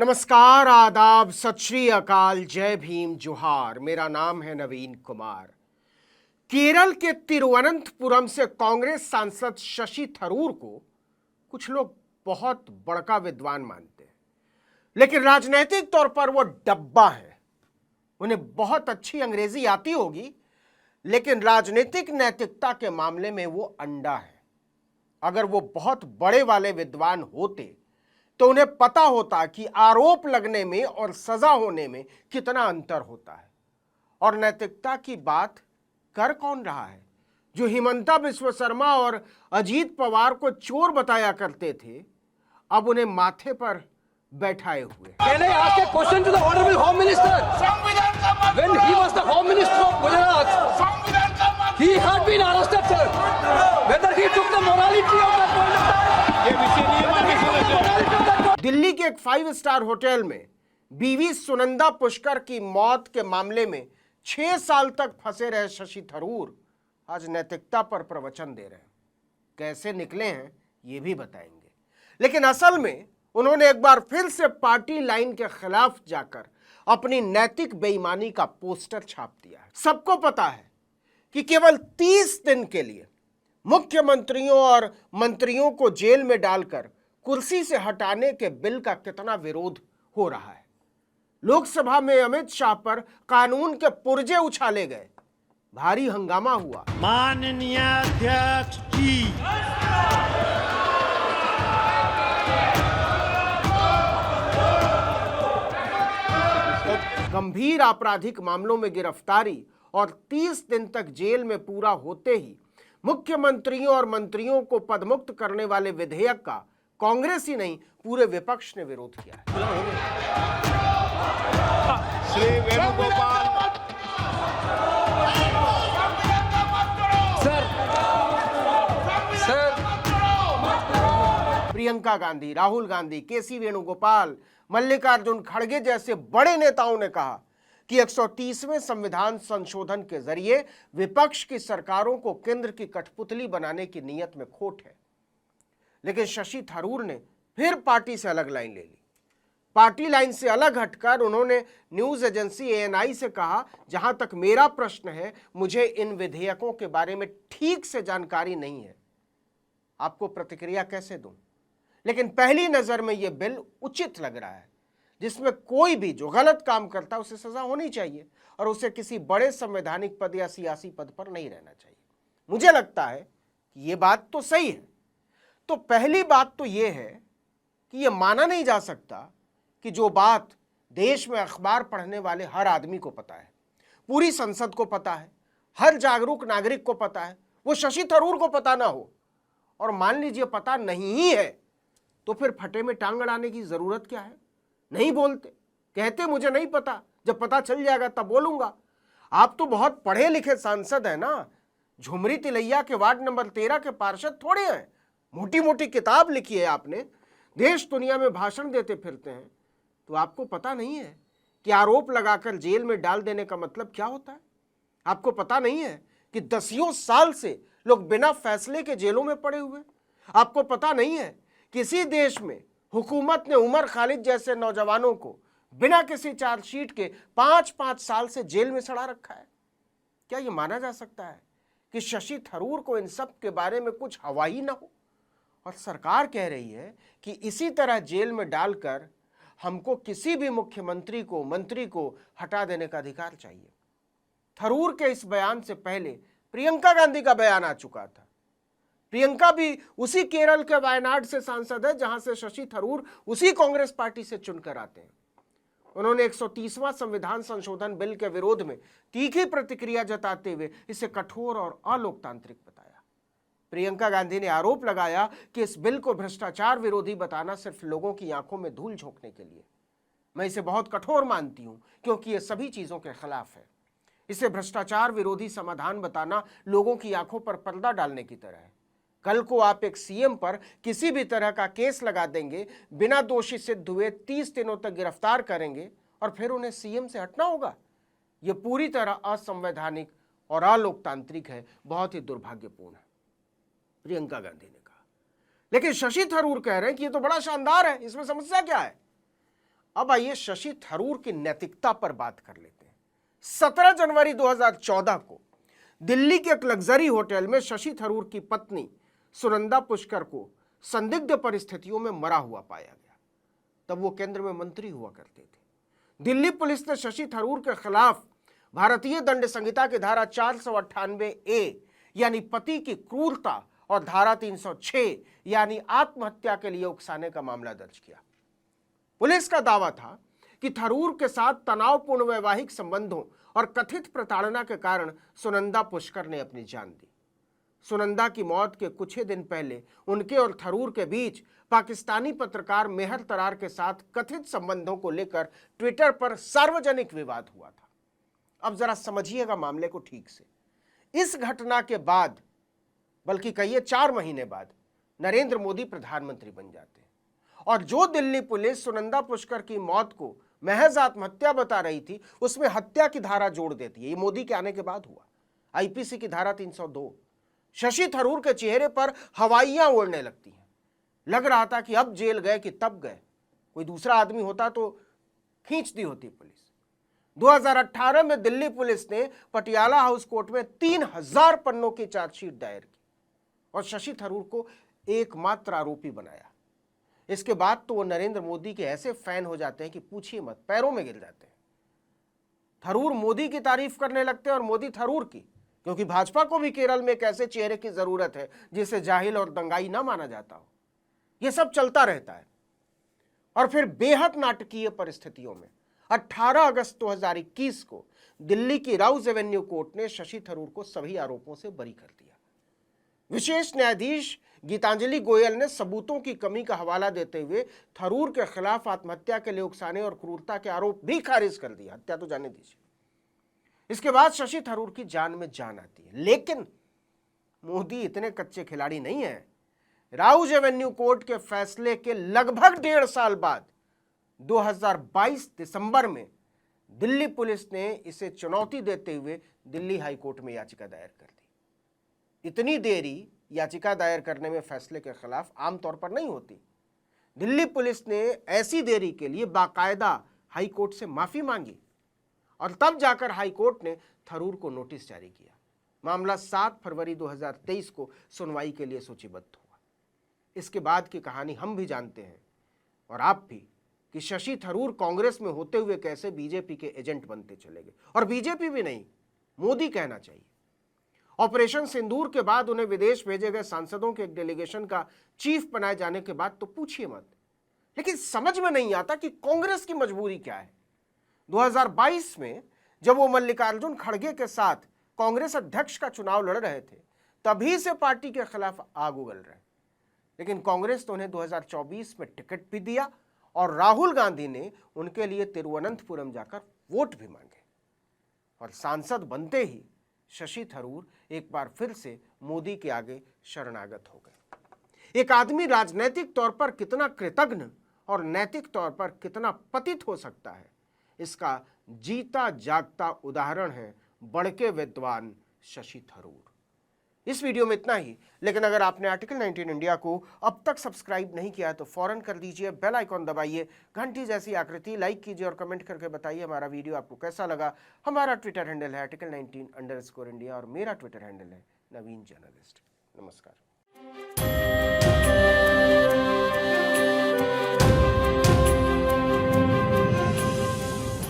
नमस्कार, आदाब, सत श्री अकाल, जय भीम, जोहार। मेरा नाम है नवीन कुमार। केरल के तिरुवनंतपुरम से कांग्रेस सांसद शशि थरूर को कुछ लोग बहुत बड़का विद्वान मानते हैं, लेकिन राजनीतिक तौर पर वो डब्बा है। उन्हें बहुत अच्छी अंग्रेजी आती होगी, लेकिन राजनीतिक नैतिकता के मामले में वो अंडा है। अगर वो बहुत बड़े वाले विद्वान होते तो उन्हें पता होता कि आरोप लगने में और सजा होने में कितना अंतर होता है। और नैतिकता की बात कर कौन रहा है? जो हिमंता बिस्व शर्मा और अजीत पवार को चोर बताया करते थे, अब उन्हें माथे पर बैठाए हुए। Can I ask a question to the Honorable Home Minister? When he was the Home Minister of Gujarat, he had been arrested, sir. Whether he took the morality of that point of time? Delhi के एक 5 star hotel में बीवी सुनंदा पुष्कर की मौत के मामले में 6 साल तक फंसे रहे शशि थरूर आज नैतिकता पर प्रवचन दे रहे हैं। कैसे निकले हैं ये भी बताएंगे, लेकिन असल में उन्होंने एक बार फिर से पार्टी लाइन के खिलाफ जाकर अपनी नैतिक बेईमानी का पोस्टर छाप दिया है। सबको पता है कि केवल 30 दिन के लिए मुख्यमंत्रियों और मंत्रियों को जेल में डालकर कुर्सी से हटाने के बिल का कितना विरोध हो रहा है। लोकसभा में अमित शाह पर कानून के पुर्जे उछाले गए, भारी हंगामा हुआ। माननीय अध्यक्ष जी, गंभीर आपराधिक मामलों में गिरफ्तारी और 30 दिन तक जेल में पूरा होते ही मुख्यमंत्रियों और मंत्रियों को पदमुक्त करने वाले विधेयक का कांग्रेस ही नहीं, पूरे विपक्ष ने विरोध किया है। श्री वेणुगोपाल प्रियंका गांधी, राहुल गांधी, केसी वेणुगोपाल, मल्लिकार्जुन खड़गे जैसे बड़े नेताओं ने कहा कि 130वें संविधान संशोधन के जरिए विपक्ष की सरकारों को केंद्र की कठपुतली बनाने की नीयत में खोट है। लेकिन शशि थरूर ने फिर पार्टी से अलग लाइन ले ली। पार्टी लाइन से अलग हटकर उन्होंने न्यूज एजेंसी एएनआई से कहा, जहां तक मेरा प्रश्न है, मुझे इन विधेयकों के बारे में ठीक से जानकारी नहीं है, आपको प्रतिक्रिया कैसे दूं? लेकिन पहली नजर में यह बिल उचित लग रहा है, जिसमें कोई भी जो गलत काम करता है उसे सजा होनी चाहिए और उसे किसी बड़े संवैधानिक पद या सियासी पद पर नहीं रहना चाहिए। मुझे लगता है कि यह बात तो सही है। तो पहली बात तो यह है कि यह माना नहीं जा सकता कि जो बात देश में अखबार पढ़ने वाले हर आदमी को पता है, पूरी संसद को पता है, हर जागरूक नागरिक को पता है, वो शशि थरूर को पता ना हो। और मान लीजिए पता नहीं ही है, तो फिर फटे में टांग अड़ाने की जरूरत क्या है? नहीं बोलते, कहते मुझे नहीं पता, जब पता चल जाएगा तब बोलूंगा। आप तो बहुत पढ़े लिखे सांसद है ना, झुमरी तिलैया के वार्ड नंबर 13 के पार्षद थोड़े हैं। मोटी मोटी किताब लिखी है आपने, देश दुनिया में भाषण देते फिरते हैं, तो आपको पता नहीं है कि आरोप लगाकर जेल में डाल देने का मतलब क्या होता है? आपको पता नहीं है कि दसियों साल से लोग बिना फैसले के जेलों में पड़े हुए? आपको पता नहीं है किसी देश में हुकूमत ने उमर खालिद जैसे नौजवानों को बिना किसी चार्जशीट के 5-5 साल से जेल में सड़ा रखा है? क्या यह माना जा सकता है कि शशि थरूर को इन सब के बारे में कुछ हवा ही ना हो? और सरकार कह रही है कि इसी तरह जेल में डालकर हमको किसी भी मुख्यमंत्री को, मंत्री को हटा देने का अधिकार चाहिए। थरूर के इस बयान से पहले प्रियंका गांधी का बयान आ चुका था। प्रियंका भी उसी केरल के वायनाड से सांसद है, जहां से शशि थरूर उसी कांग्रेस पार्टी से चुनकर आते हैं। उन्होंने 130वां संविधान संशोधन बिल के विरोध में तीखी प्रतिक्रिया जताते हुए इसे कठोर और अलोकतांत्रिक बताया। प्रियंका गांधी ने आरोप लगाया कि इस बिल को भ्रष्टाचार विरोधी बताना सिर्फ लोगों की आंखों में धूल झोंकने के लिए। मैं इसे बहुत कठोर मानती हूं, क्योंकि यह सभी चीजों के खिलाफ है। इसे भ्रष्टाचार विरोधी समाधान बताना लोगों की आंखों पर पर्दा डालने की तरह है। कल को आप एक सीएम पर किसी भी तरह का केस लगा देंगे, बिना दोषी सिद्ध हुए 30 दिनों तक गिरफ्तार करेंगे और फिर उन्हें सीएम से हटना होगा। यह पूरी तरह असंवैधानिक और अलोकतांत्रिक है, बहुत ही दुर्भाग्यपूर्ण है, प्रियंका गांधी ने कहा। लेकिन शशि थरूर कह रहे हैं कि ये तो बड़ा शानदार है, इसमें समस्या क्या है? अब आइए शशि थरूर की नैतिकता पर बात कर लेते हैं। 17 जनवरी 2014 को दिल्ली के एक लग्जरी होटल में शशि थरूर की पत्नी सुनंदा पुष्कर को संदिग्ध परिस्थितियों में मरा हुआ पाया गया। तब वो केंद्र में मंत्री हुआ करते थे। दिल्ली पुलिस ने शशि थरूर के खिलाफ भारतीय दंड संहिता की धारा 498A यानी पति की क्रूरता और धारा 306 यानी आत्महत्या के लिए उकसाने का मामला दर्ज किया। पुलिस का दावा था कि थरूर के साथ तनावपूर्ण वैवाहिक संबंधों और कथित प्रताड़ना के कारण सुनंदा पुष्कर ने अपनी जान दी। सुनंदा की मौत के कुछ ही दिन पहले उनके और थरूर के बीच पाकिस्तानी पत्रकार मेहर तरार के साथ कथित संबंधों को लेकर ट्विटर पर सार्वजनिक विवाद हुआ था। अब जरा समझिएगा मामले को ठीक से। इस घटना के बाद, बल्कि कहिए 4 महीने बाद, नरेंद्र मोदी प्रधानमंत्री बन जाते हैं और जो दिल्ली पुलिस सुनंदा पुष्कर की मौत को महज आत्महत्या बता रही थी, उसमें हत्या की धारा जोड़ देती है। ये मोदी के आने के बाद हुआ। आईपीसी की धारा 302। शशि थरूर के चेहरे पर हवाइयां उड़ने लगती हैं। लग रहा था कि अब जेल गए कि तब गए। कोई दूसरा आदमी होता तो खींच दी होती पुलिस। 2018 में दिल्ली पुलिस ने पटियाला हाउस कोर्ट में 3000 पन्नों की चार्जशीट दायर की और शशि थरूर को एकमात्र आरोपी बनाया। इसके बाद तो वो नरेंद्र मोदी के ऐसे फैन हो जाते हैं कि पूछिए मत, पैरों में गिर जाते हैं। थरूर मोदी की तारीफ करने लगते हैं और मोदी थरूर की, क्योंकि भाजपा को भी केरल में एक ऐसे चेहरे की जरूरत है जिसे जाहिल और दंगाई ना माना जाता हो। यह सब चलता रहता है और फिर बेहद नाटकीय परिस्थितियों में 18 अगस्त 2021 को दिल्ली की राउज एवेन्यू कोर्ट ने शशि थरूर को सभी आरोपों से बरी कर दिया। विशेष न्यायाधीश गीतांजलि गोयल ने सबूतों की कमी का हवाला देते हुए थरूर के खिलाफ आत्महत्या के लिए उकसाने और क्रूरता के आरोप भी खारिज कर दिया। हत्या तो जाने दीजिए। इसके बाद शशि थरूर की जान में जान आती है, लेकिन मोदी इतने कच्चे खिलाड़ी नहीं है। राउज एवेन्यू कोर्ट के फैसले के लगभग 1.5 साल बाद 2022 दिसंबर में दिल्ली पुलिस ने इसे चुनौती देते हुए दिल्ली हाई कोर्ट में याचिका दायर कर दी। इतनी देरी याचिका दायर करने में फैसले के खिलाफ आमतौर पर नहीं होती। दिल्ली पुलिस ने ऐसी देरी के लिए बाकायदा हाई कोर्ट से माफी मांगी और तब जाकर हाई कोर्ट ने थरूर को नोटिस जारी किया। मामला 7 फरवरी 2023 को सुनवाई के लिए सूचीबद्ध हुआ। इसके बाद की कहानी हम भी जानते हैं और आप भी, कि शशि थरूर कांग्रेस में होते हुए कैसे बीजेपी के एजेंट बनते चले गए। और बीजेपी भी नहीं, मोदी कहना चाहिए। ऑपरेशन सिंदूर के बाद उन्हें विदेश भेजे गए सांसदों के एक डेलीगेशन का चीफ बनाए जाने के बाद तो पूछिए मत। लेकिन समझ में नहीं आता कि कांग्रेस की मजबूरी क्या है। 2022 में जब वो मल्लिकार्जुन खड़गे के साथ कांग्रेस अध्यक्ष का चुनाव लड़ रहे थे, तभी से पार्टी के खिलाफ आग उगल रहे। लेकिन कांग्रेस तो उन्हें 2024 में टिकट भी दिया और राहुल गांधी ने उनके लिए तिरुवनंतपुरम जाकर वोट भी मांगे और सांसद बनते ही शशि थरूर एक बार फिर से मोदी के आगे शरणागत हो गए। एक आदमी राजनीतिक तौर पर कितना कृतज्ञ और नैतिक तौर पर कितना पतित हो सकता है, इसका जीता जागता उदाहरण है बड़के विद्वान शशि थरूर। इस वीडियो में इतना ही, लेकिन अगर आपने आर्टिकल 19 इंडिया को अब तक सब्सक्राइब नहीं किया है तो फौरन कर दीजिए, बेल आइकॉन दबाइए, घंटी जैसी आकृति लाइक कीजिए और कमेंट करके बताइए हमारा वीडियो आपको कैसा लगा। हमारा ट्विटर हैंडल है आर्टिकल 19_इंडिया और मेरा ट्विटर हैंडल है नवीन जर्नलिस्ट। नमस्कार।